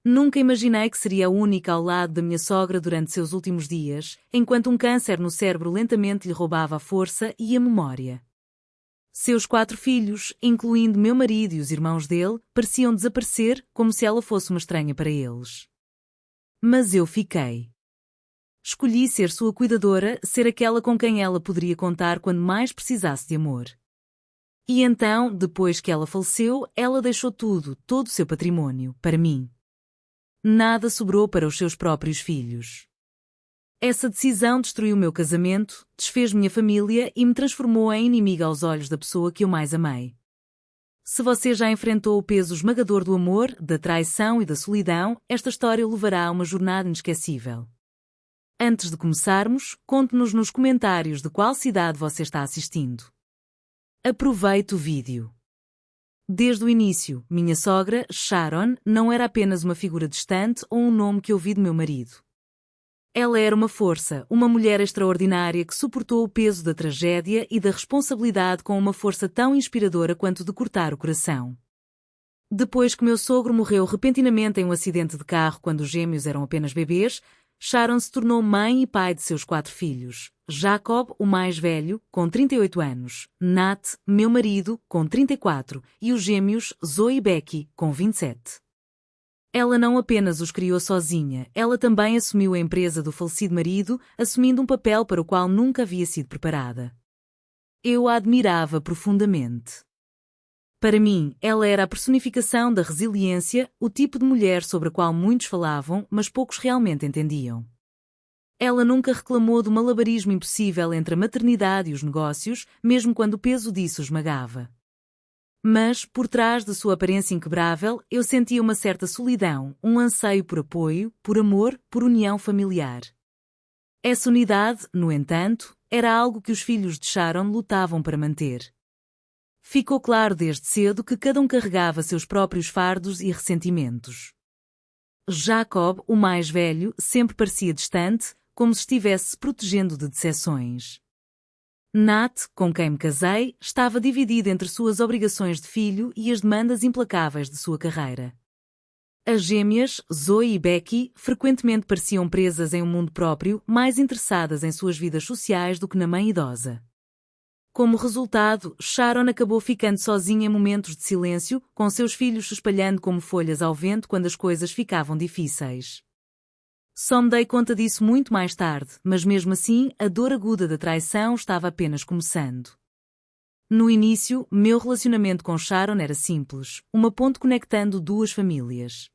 Nunca imaginei que seria a única ao lado da minha sogra durante seus últimos dias, enquanto um câncer no cérebro lentamente lhe roubava a força e a memória. Seus 4 filhos, incluindo meu marido e os irmãos dele, pareciam desaparecer como se ela fosse uma estranha para eles. Mas eu fiquei. Escolhi ser sua cuidadora, ser aquela com quem ela poderia contar quando mais precisasse de amor. E então, depois que ela faleceu, ela deixou tudo, todo o seu patrimônio, para mim. Nada sobrou para os seus próprios filhos. Essa decisão destruiu meu casamento, desfez minha família e me transformou em inimiga aos olhos da pessoa que eu mais amei. Se você já enfrentou o peso esmagador do amor, da traição e da solidão, esta história o levará a uma jornada inesquecível. Antes de começarmos, conte-nos nos comentários de qual cidade você está assistindo. Aproveite o vídeo. Desde o início, minha sogra, Sharon, não era apenas uma figura distante ou um nome que ouvi do meu marido. Ela era uma força, uma mulher extraordinária que suportou o peso da tragédia e da responsabilidade com uma força tão inspiradora quanto de cortar o coração. Depois que meu sogro morreu repentinamente em um acidente de carro quando os gêmeos eram apenas bebês, Sharon se tornou mãe e pai de seus 4 filhos. Jacob, o mais velho, com 38 anos, Nat, meu marido, com 34, e os gêmeos Zoe e Becky, com 27. Ela não apenas os criou sozinha, ela também assumiu a empresa do falecido marido, assumindo um papel para o qual nunca havia sido preparada. Eu a admirava profundamente. Para mim, ela era a personificação da resiliência, o tipo de mulher sobre a qual muitos falavam, mas poucos realmente entendiam. Ela nunca reclamou do malabarismo impossível entre a maternidade e os negócios, mesmo quando o peso disso esmagava. Mas, por trás de sua aparência inquebrável, eu sentia uma certa solidão, um anseio por apoio, por amor, por união familiar. Essa unidade, no entanto, era algo que os filhos de Sharon lutavam para manter. Ficou claro desde cedo que cada um carregava seus próprios fardos e ressentimentos. Jacob, o mais velho, sempre parecia distante, como se estivesse se protegendo de decepções. Nat, com quem me casei, estava dividido entre suas obrigações de filho e as demandas implacáveis de sua carreira. As gêmeas, Zoe e Becky, frequentemente pareciam presas em um mundo próprio, mais interessadas em suas vidas sociais do que na mãe idosa. Como resultado, Sharon acabou ficando sozinha em momentos de silêncio, com seus filhos se espalhando como folhas ao vento quando as coisas ficavam difíceis. Só me dei conta disso muito mais tarde, mas mesmo assim, a dor aguda da traição estava apenas começando. No início, meu relacionamento com Sharon era simples, uma ponte conectando 2 famílias.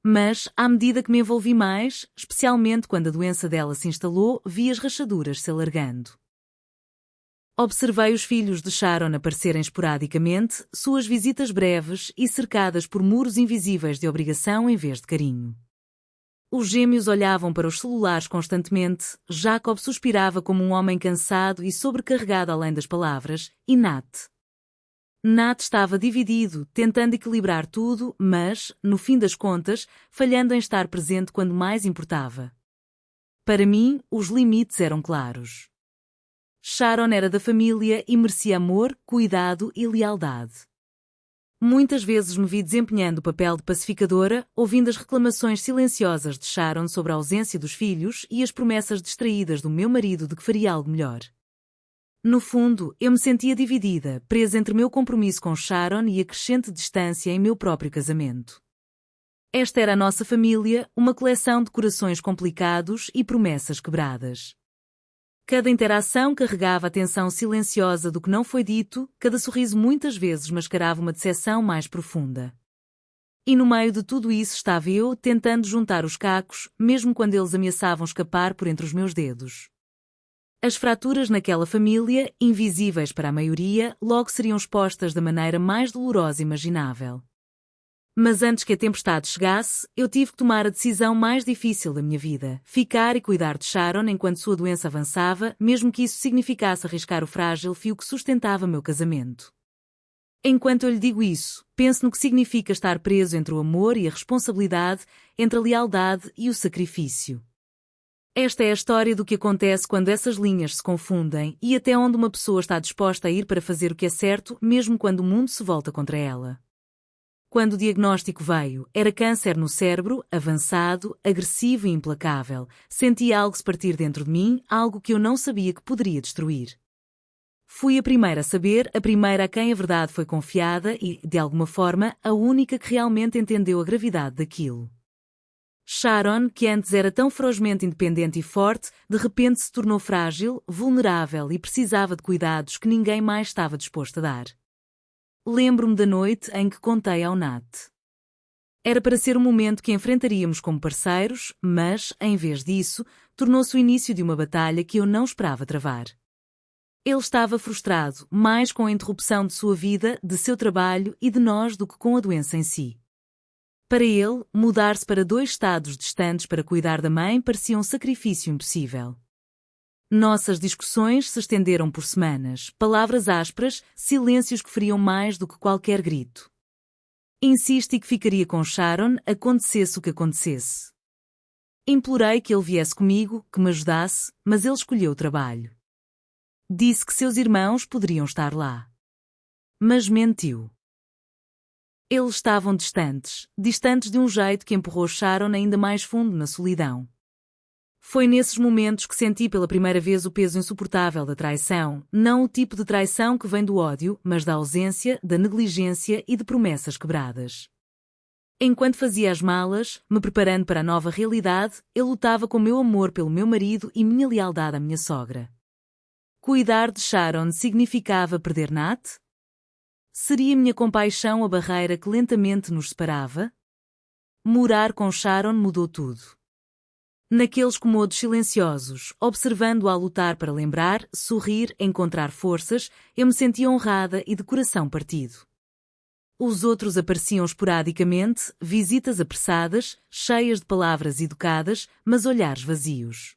Mas, à medida que me envolvi mais, especialmente quando a doença dela se instalou, vi as rachaduras se alargando. Observei os filhos de Sharon aparecerem esporadicamente, suas visitas breves e cercadas por muros invisíveis de obrigação em vez de carinho. Os gêmeos olhavam para os celulares constantemente, Jacob suspirava como um homem cansado e sobrecarregado além das palavras, e Nat estava dividido, tentando equilibrar tudo, mas, no fim das contas, falhando em estar presente quando mais importava. Para mim, os limites eram claros. Sharon era da família e merecia amor, cuidado e lealdade. Muitas vezes me vi desempenhando o papel de pacificadora, ouvindo as reclamações silenciosas de Sharon sobre a ausência dos filhos e as promessas distraídas do meu marido de que faria algo melhor. No fundo, eu me sentia dividida, presa entre meu compromisso com Sharon e a crescente distância em meu próprio casamento. Esta era a nossa família, uma coleção de corações complicados e promessas quebradas. Cada interação carregava a tensão silenciosa do que não foi dito, cada sorriso muitas vezes mascarava uma decepção mais profunda. E no meio de tudo isso estava eu, tentando juntar os cacos, mesmo quando eles ameaçavam escapar por entre os meus dedos. As fraturas naquela família, invisíveis para a maioria, logo seriam expostas da maneira mais dolorosa imaginável. Mas antes que a tempestade chegasse, eu tive que tomar a decisão mais difícil da minha vida, ficar e cuidar de Sharon enquanto sua doença avançava, mesmo que isso significasse arriscar o frágil fio que sustentava meu casamento. Enquanto eu lhe digo isso, pense no que significa estar preso entre o amor e a responsabilidade, entre a lealdade e o sacrifício. Esta é a história do que acontece quando essas linhas se confundem e até onde uma pessoa está disposta a ir para fazer o que é certo, mesmo quando o mundo se volta contra ela. Quando o diagnóstico veio, era câncer no cérebro, avançado, agressivo e implacável. Senti algo se partir dentro de mim, algo que eu não sabia que poderia destruir. Fui a primeira a saber, a primeira a quem a verdade foi confiada e, de alguma forma, a única que realmente entendeu a gravidade daquilo. Sharon, que antes era tão ferozmente independente e forte, de repente se tornou frágil, vulnerável e precisava de cuidados que ninguém mais estava disposto a dar. Lembro-me da noite em que contei ao Nat. Era para ser um momento que enfrentaríamos como parceiros, mas, em vez disso, tornou-se o início de uma batalha que eu não esperava travar. Ele estava frustrado, mais com a interrupção de sua vida, de seu trabalho e de nós do que com a doença em si. Para ele, mudar-se para 2 estados distantes para cuidar da mãe parecia um sacrifício impossível. Nossas discussões se estenderam por semanas, palavras ásperas, silêncios que feriam mais do que qualquer grito. Insisti que ficaria com Sharon, acontecesse o que acontecesse. Implorei que ele viesse comigo, que me ajudasse, mas ele escolheu o trabalho. Disse que seus irmãos poderiam estar lá. Mas mentiu. Eles estavam distantes de um jeito que empurrou Sharon ainda mais fundo na solidão. Foi nesses momentos que senti pela primeira vez o peso insuportável da traição, não o tipo de traição que vem do ódio, mas da ausência, da negligência e de promessas quebradas. Enquanto fazia as malas, me preparando para a nova realidade, eu lutava com meu amor pelo meu marido e minha lealdade à minha sogra. Cuidar de Sharon significava perder Nat? Seria minha compaixão a barreira que lentamente nos separava? Morar com Sharon mudou tudo. Naqueles cômodos silenciosos, observando-a a lutar para lembrar, sorrir, encontrar forças, eu me sentia honrada e de coração partido. Os outros apareciam esporadicamente, visitas apressadas, cheias de palavras educadas, mas olhares vazios.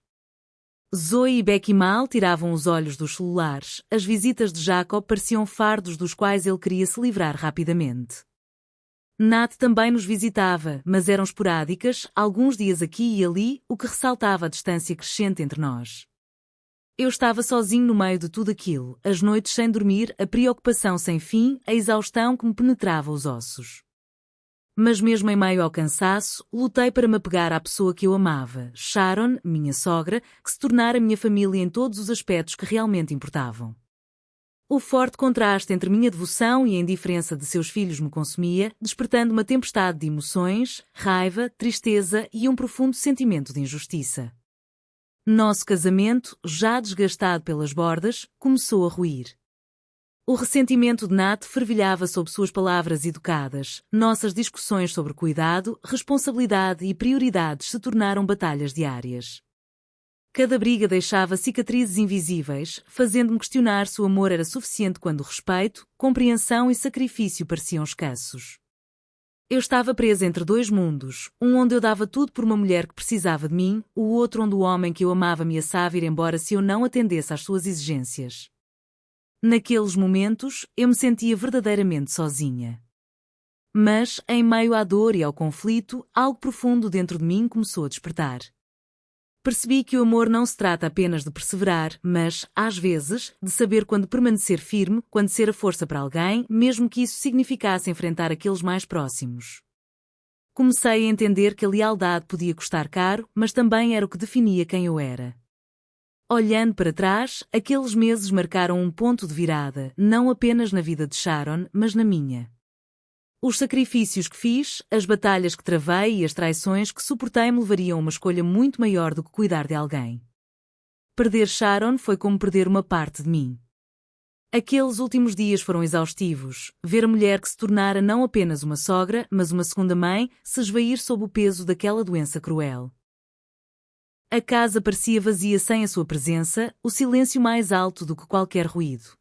Zoe e Becky mal tiravam os olhos dos celulares, as visitas de Jacob pareciam fardos dos quais ele queria se livrar rapidamente. Nat também nos visitava, mas eram esporádicas, alguns dias aqui e ali, o que ressaltava a distância crescente entre nós. Eu estava sozinho no meio de tudo aquilo, as noites sem dormir, a preocupação sem fim, a exaustão que me penetrava os ossos. Mas mesmo em meio ao cansaço, lutei para me apegar à pessoa que eu amava, Sharon, minha sogra, que se tornara minha família em todos os aspectos que realmente importavam. O forte contraste entre minha devoção e a indiferença de seus filhos me consumia, despertando uma tempestade de emoções, raiva, tristeza e um profundo sentimento de injustiça. Nosso casamento, já desgastado pelas bordas, começou a ruir. O ressentimento de Nat fervilhava sob suas palavras educadas, nossas discussões sobre cuidado, responsabilidade e prioridades se tornaram batalhas diárias. Cada briga deixava cicatrizes invisíveis, fazendo-me questionar se o amor era suficiente quando o respeito, compreensão e sacrifício pareciam escassos. Eu estava presa entre 2 mundos, um onde eu dava tudo por uma mulher que precisava de mim, o outro onde o homem que eu amava ameaçava ir embora se eu não atendesse às suas exigências. Naqueles momentos, eu me sentia verdadeiramente sozinha. Mas, em meio à dor e ao conflito, algo profundo dentro de mim começou a despertar. Percebi que o amor não se trata apenas de perseverar, mas, às vezes, de saber quando permanecer firme, quando ser a força para alguém, mesmo que isso significasse enfrentar aqueles mais próximos. Comecei a entender que a lealdade podia custar caro, mas também era o que definia quem eu era. Olhando para trás, aqueles meses marcaram um ponto de virada, não apenas na vida de Sharon, mas na minha. Os sacrifícios que fiz, as batalhas que travei e as traições que suportei me levariam a uma escolha muito maior do que cuidar de alguém. Perder Sharon foi como perder uma parte de mim. Aqueles últimos dias foram exaustivos, ver a mulher que se tornara não apenas uma sogra, mas uma segunda mãe, se esvair sob o peso daquela doença cruel. A casa parecia vazia sem a sua presença, o silêncio mais alto do que qualquer ruído.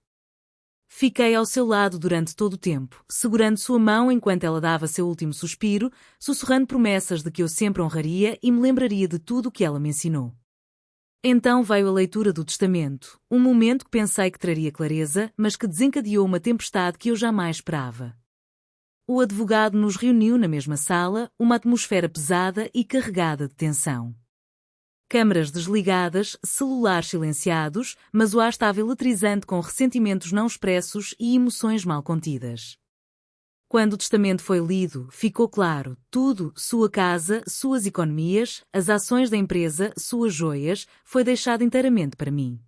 Fiquei ao seu lado durante todo o tempo, segurando sua mão enquanto ela dava seu último suspiro, sussurrando promessas de que eu sempre honraria e me lembraria de tudo o que ela me ensinou. Então veio a leitura do testamento, um momento que pensei que traria clareza, mas que desencadeou uma tempestade que eu jamais esperava. O advogado nos reuniu na mesma sala, uma atmosfera pesada e carregada de tensão. Câmaras desligadas, celulares silenciados, mas o ar estava eletrizante com ressentimentos não expressos e emoções mal contidas. Quando o testamento foi lido, ficou claro, tudo, sua casa, suas economias, as ações da empresa, suas joias, foi deixado inteiramente para mim.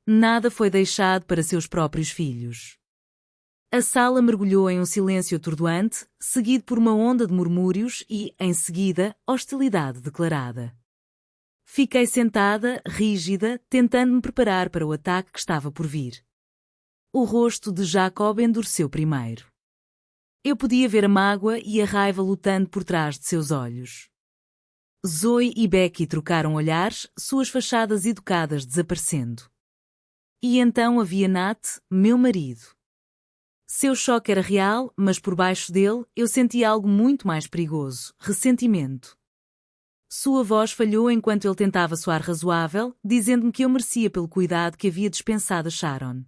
Nada foi deixado para seus próprios filhos. A sala mergulhou em um silêncio atordoante, seguido por uma onda de murmúrios e, em seguida, hostilidade declarada. Fiquei sentada, rígida, tentando me preparar para o ataque que estava por vir. O rosto de Jacob endureceu primeiro. Eu podia ver a mágoa e a raiva lutando por trás de seus olhos. Zoe e Becky trocaram olhares, suas fachadas educadas desaparecendo. E então havia Nat, meu marido. Seu choque era real, mas por baixo dele eu sentia algo muito mais perigoso, ressentimento. Sua voz falhou enquanto ele tentava soar razoável, dizendo-me que eu merecia pelo cuidado que havia dispensado a Sharon.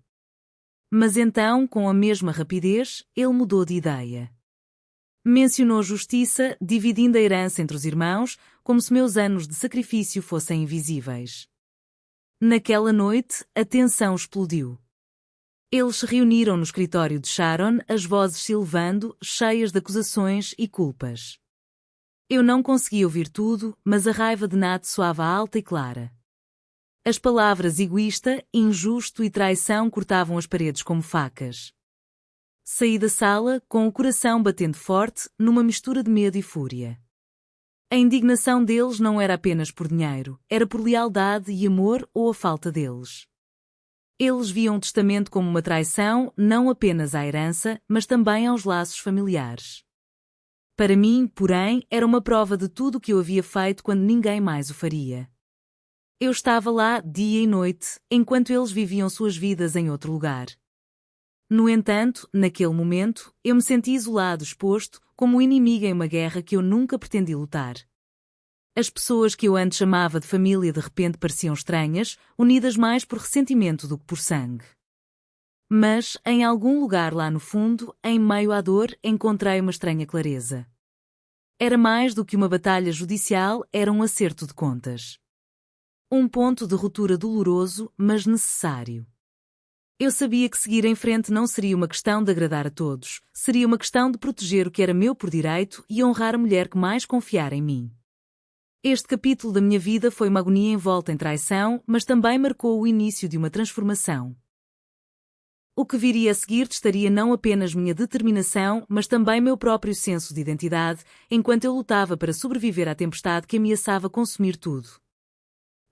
Mas então, com a mesma rapidez, ele mudou de ideia. Mencionou justiça, dividindo a herança entre os irmãos, como se meus anos de sacrifício fossem invisíveis. Naquela noite, a tensão explodiu. Eles se reuniram no escritório de Sharon, as vozes se elevando, cheias de acusações e culpas. Eu não conseguia ouvir tudo, mas a raiva de Nat soava alta e clara. As palavras egoísta, injusto e traição cortavam as paredes como facas. Saí da sala, com o coração batendo forte, numa mistura de medo e fúria. A indignação deles não era apenas por dinheiro, era por lealdade e amor ou a falta deles. Eles viam o testamento como uma traição, não apenas à herança, mas também aos laços familiares. Para mim, porém, era uma prova de tudo o que eu havia feito quando ninguém mais o faria. Eu estava lá dia e noite, enquanto eles viviam suas vidas em outro lugar. No entanto, naquele momento, eu me senti isolado, exposto, como um inimigo em uma guerra que eu nunca pretendi lutar. As pessoas que eu antes chamava de família de repente pareciam estranhas, unidas mais por ressentimento do que por sangue. Mas, em algum lugar lá no fundo, em meio à dor, encontrei uma estranha clareza. Era mais do que uma batalha judicial, era um acerto de contas. Um ponto de ruptura doloroso, mas necessário. Eu sabia que seguir em frente não seria uma questão de agradar a todos, seria uma questão de proteger o que era meu por direito e honrar a mulher que mais confiara em mim. Este capítulo da minha vida foi uma agonia envolta em traição, mas também marcou o início de uma transformação. O que viria a seguir testaria não apenas minha determinação, mas também meu próprio senso de identidade, enquanto eu lutava para sobreviver à tempestade que ameaçava consumir tudo.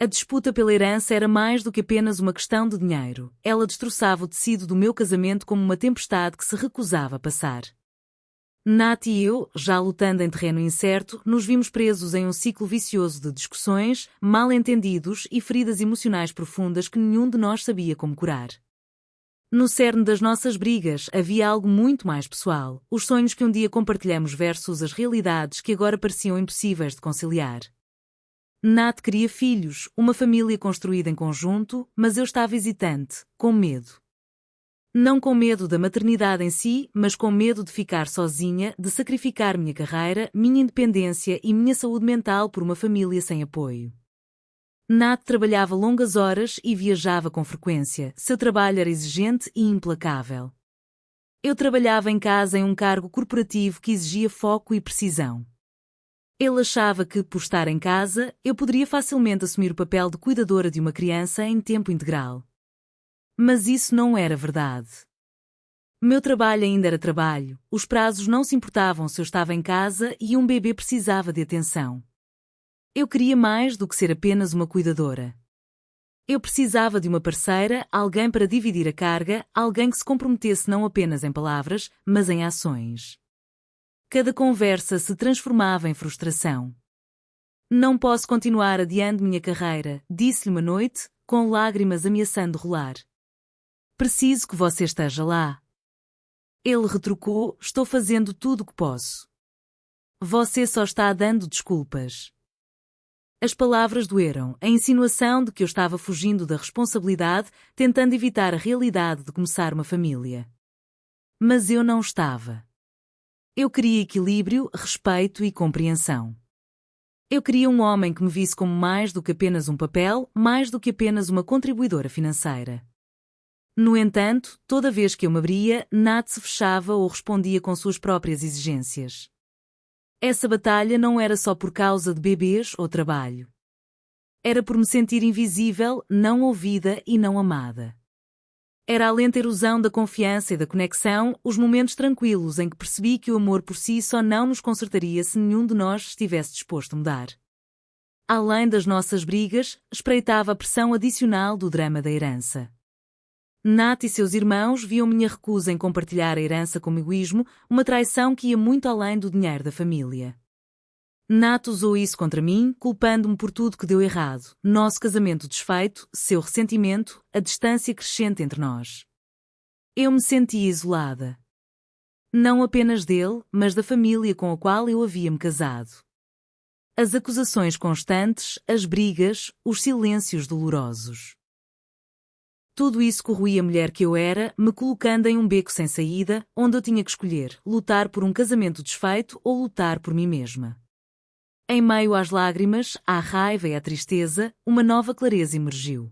A disputa pela herança era mais do que apenas uma questão de dinheiro. Ela destroçava o tecido do meu casamento como uma tempestade que se recusava a passar. Nat e eu, já lutando em terreno incerto, nos vimos presos em um ciclo vicioso de discussões, mal-entendidos e feridas emocionais profundas que nenhum de nós sabia como curar. No cerne das nossas brigas havia algo muito mais pessoal, os sonhos que um dia compartilhamos versus as realidades que agora pareciam impossíveis de conciliar. Nat queria filhos, uma família construída em conjunto, mas eu estava hesitante, com medo. Não com medo da maternidade em si, mas com medo de ficar sozinha, de sacrificar minha carreira, minha independência e minha saúde mental por uma família sem apoio. Nat trabalhava longas horas e viajava com frequência, seu trabalho era exigente e implacável. Eu trabalhava em casa em um cargo corporativo que exigia foco e precisão. Ele achava que, por estar em casa, eu poderia facilmente assumir o papel de cuidadora de uma criança em tempo integral. Mas isso não era verdade. Meu trabalho ainda era trabalho, os prazos não se importavam se eu estava em casa e um bebê precisava de atenção. Eu queria mais do que ser apenas uma cuidadora. Eu precisava de uma parceira, alguém para dividir a carga, alguém que se comprometesse não apenas em palavras, mas em ações. Cada conversa se transformava em frustração. Não posso continuar adiando minha carreira, disse-lhe uma noite, com lágrimas ameaçando rolar. Preciso que você esteja lá. Ele retrucou, estou fazendo tudo o que posso. Você só está dando desculpas. As palavras doeram, a insinuação de que eu estava fugindo da responsabilidade, tentando evitar a realidade de começar uma família. Mas eu não estava. Eu queria equilíbrio, respeito e compreensão. Eu queria um homem que me visse como mais do que apenas um papel, mais do que apenas uma contribuidora financeira. No entanto, toda vez que eu me abria, Nat se fechava ou respondia com suas próprias exigências. Essa batalha não era só por causa de bebês ou trabalho. Era por me sentir invisível, não ouvida e não amada. Era a lenta erosão da confiança e da conexão, os momentos tranquilos em que percebi que o amor por si só não nos consertaria se nenhum de nós estivesse disposto a mudar. Além das nossas brigas, espreitava a pressão adicional do drama da herança. Nat e seus irmãos viam minha recusa em compartilhar a herança como egoísmo, uma traição que ia muito além do dinheiro da família. Nat usou isso contra mim, culpando-me por tudo que deu errado, nosso casamento desfeito, seu ressentimento, a distância crescente entre nós. Eu me sentia isolada. Não apenas dele, mas da família com a qual eu havia me casado. As acusações constantes, as brigas, os silêncios dolorosos. Tudo isso corroía a mulher que eu era, me colocando em um beco sem saída, onde eu tinha que escolher, lutar por um casamento desfeito ou lutar por mim mesma. Em meio às lágrimas, à raiva e à tristeza, uma nova clareza emergiu.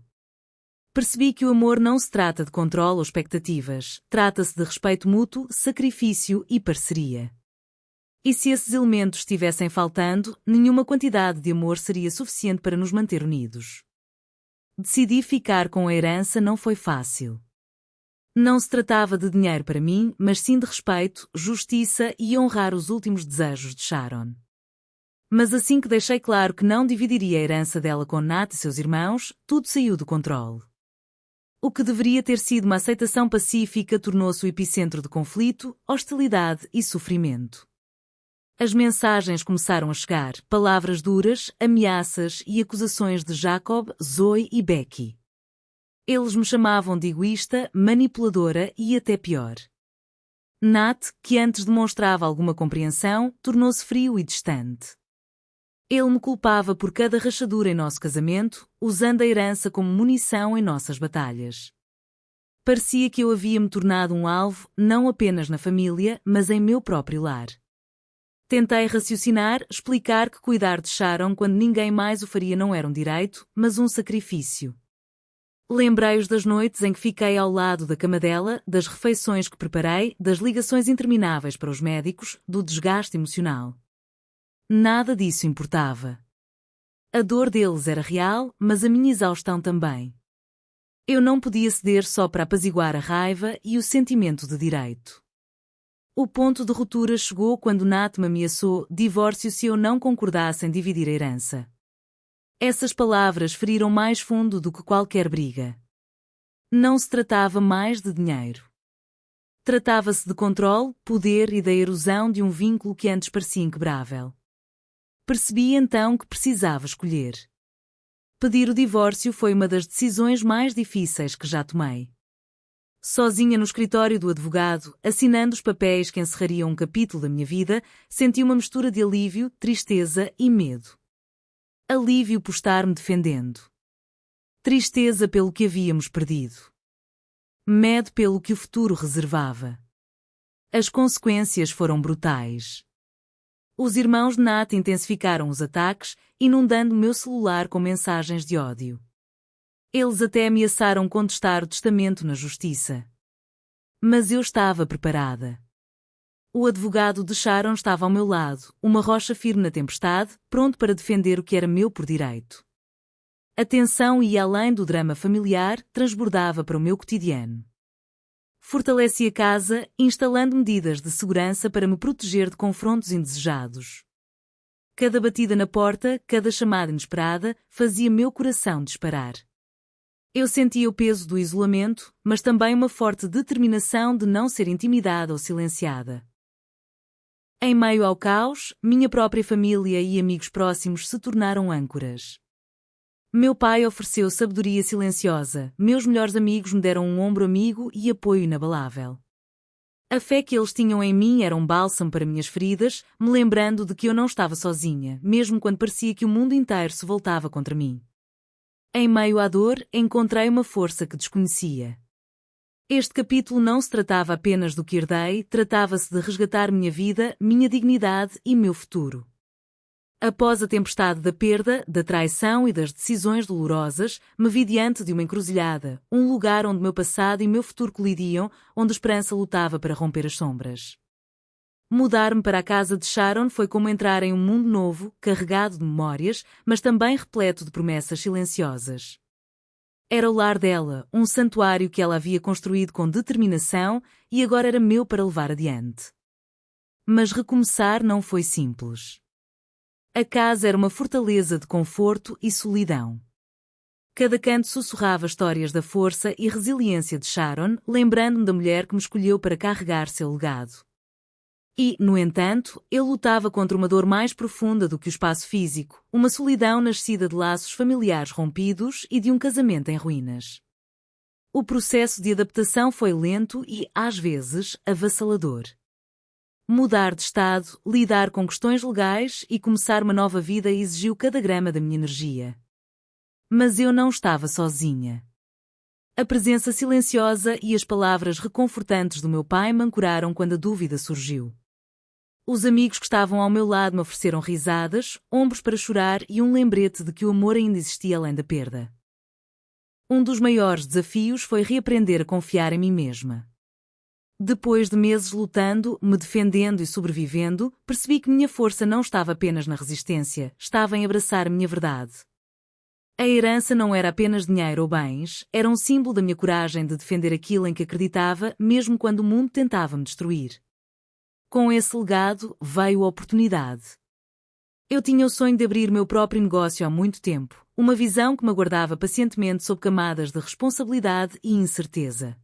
Percebi que o amor não se trata de controle ou expectativas, trata-se de respeito mútuo, sacrifício e parceria. E se esses elementos estivessem faltando, nenhuma quantidade de amor seria suficiente para nos manter unidos. Decidi ficar com a herança não foi fácil. Não se tratava de dinheiro para mim, mas sim de respeito, justiça e honrar os últimos desejos de Sharon. Mas assim que deixei claro que não dividiria a herança dela com Nat e seus irmãos, tudo saiu do controle. O que deveria ter sido uma aceitação pacífica tornou-se o epicentro de conflito, hostilidade e sofrimento. As mensagens começaram a chegar, palavras duras, ameaças e acusações de Jacob, Zoe e Becky. Eles me chamavam de egoísta, manipuladora e até pior. Nat, que antes demonstrava alguma compreensão, tornou-se frio e distante. Ele me culpava por cada rachadura em nosso casamento, usando a herança como munição em nossas batalhas. Parecia que eu havia me tornado um alvo, não apenas na família, mas em meu próprio lar. Tentei raciocinar, explicar que cuidar de Sharon quando ninguém mais o faria não era um direito, mas um sacrifício. Lembrei-os das noites em que fiquei ao lado da cama dela, das refeições que preparei, das ligações intermináveis para os médicos, do desgaste emocional. Nada disso importava. A dor deles era real, mas a minha exaustão também. Eu não podia ceder só para apaziguar a raiva e o sentimento de direito. O ponto de ruptura chegou quando Nat me ameaçou divórcio se eu não concordasse em dividir a herança. Essas palavras feriram mais fundo do que qualquer briga. Não se tratava mais de dinheiro. Tratava-se de controle, poder e da erosão de um vínculo que antes parecia inquebrável. Percebi então que precisava escolher. Pedir o divórcio foi uma das decisões mais difíceis que já tomei. Sozinha no escritório do advogado, assinando os papéis que encerrariam um capítulo da minha vida, senti uma mistura de alívio, tristeza e medo. Alívio por estar me defendendo. Tristeza pelo que havíamos perdido. Medo pelo que o futuro reservava. As consequências foram brutais. Os irmãos de Nat intensificaram os ataques, inundando meu celular com mensagens de ódio. Eles até ameaçaram contestar o testamento na justiça. Mas eu estava preparada. O advogado de Sharon estava ao meu lado, uma rocha firme na tempestade, pronto para defender o que era meu por direito. A tensão ia além do drama familiar, transbordava para o meu cotidiano. Fortaleci a casa, instalando medidas de segurança para me proteger de confrontos indesejados. Cada batida na porta, cada chamada inesperada, fazia meu coração disparar. Eu sentia o peso do isolamento, mas também uma forte determinação de não ser intimidada ou silenciada. Em meio ao caos, minha própria família e amigos próximos se tornaram âncoras. Meu pai ofereceu sabedoria silenciosa, meus melhores amigos me deram um ombro amigo e apoio inabalável. A fé que eles tinham em mim era um bálsamo para minhas feridas, me lembrando de que eu não estava sozinha, mesmo quando parecia que o mundo inteiro se voltava contra mim. Em meio à dor, encontrei uma força que desconhecia. Este capítulo não se tratava apenas do que herdei, tratava-se de resgatar minha vida, minha dignidade e meu futuro. Após a tempestade da perda, da traição e das decisões dolorosas, me vi diante de uma encruzilhada, um lugar onde meu passado e meu futuro colidiam, onde a esperança lutava para romper as sombras. Mudar-me para a casa de Sharon foi como entrar em um mundo novo, carregado de memórias, mas também repleto de promessas silenciosas. Era o lar dela, um santuário que ela havia construído com determinação e agora era meu para levar adiante. Mas recomeçar não foi simples. A casa era uma fortaleza de conforto e solidão. Cada canto sussurrava histórias da força e resiliência de Sharon, lembrando-me da mulher que me escolheu para carregar seu legado. E, no entanto, eu lutava contra uma dor mais profunda do que o espaço físico, uma solidão nascida de laços familiares rompidos e de um casamento em ruínas. O processo de adaptação foi lento e, às vezes, avassalador. Mudar de estado, lidar com questões legais e começar uma nova vida exigiu cada grama da minha energia. Mas eu não estava sozinha. A presença silenciosa e as palavras reconfortantes do meu pai me ancoraram quando a dúvida surgiu. Os amigos que estavam ao meu lado me ofereceram risadas, ombros para chorar e um lembrete de que o amor ainda existia além da perda. Um dos maiores desafios foi reaprender a confiar em mim mesma. Depois de meses lutando, me defendendo e sobrevivendo, percebi que minha força não estava apenas na resistência, estava em abraçar a minha verdade. A herança não era apenas dinheiro ou bens, era um símbolo da minha coragem de defender aquilo em que acreditava, mesmo quando o mundo tentava me destruir. Com esse legado, veio a oportunidade. Eu tinha o sonho de abrir meu próprio negócio há muito tempo, uma visão que me aguardava pacientemente sob camadas de responsabilidade e incerteza.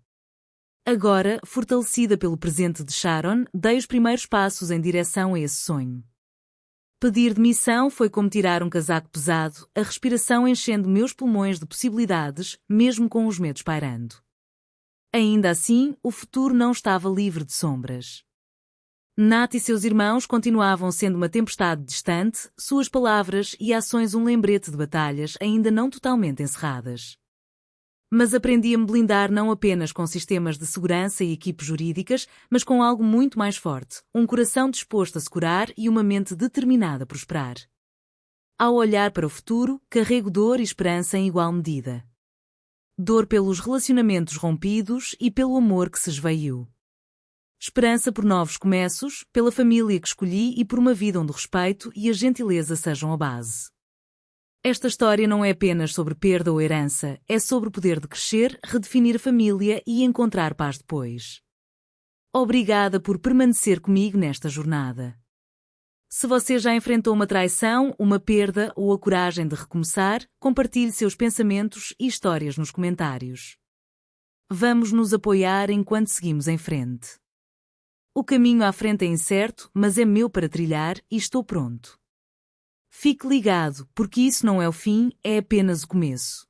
Agora, fortalecida pelo presente de Sharon, dei os primeiros passos em direção a esse sonho. Pedir demissão foi como tirar um casaco pesado, a respiração enchendo meus pulmões de possibilidades, mesmo com os medos pairando. Ainda assim, o futuro não estava livre de sombras. Nat e seus irmãos continuavam sendo uma tempestade distante, suas palavras e ações um lembrete de batalhas ainda não totalmente encerradas. Mas aprendi a me blindar não apenas com sistemas de segurança e equipes jurídicas, mas com algo muito mais forte, um coração disposto a se curar e uma mente determinada a prosperar. Ao olhar para o futuro, carrego dor e esperança em igual medida. Dor pelos relacionamentos rompidos e pelo amor que se esvaiu. Esperança por novos começos, pela família que escolhi e por uma vida onde o respeito e a gentileza sejam a base. Esta história não é apenas sobre perda ou herança, é sobre o poder de crescer, redefinir a família e encontrar paz depois. Obrigada por permanecer comigo nesta jornada. Se você já enfrentou uma traição, uma perda ou a coragem de recomeçar, compartilhe seus pensamentos e histórias nos comentários. Vamos nos apoiar enquanto seguimos em frente. O caminho à frente é incerto, mas é meu para trilhar e estou pronto. Fique ligado, porque isso não é o fim, é apenas o começo.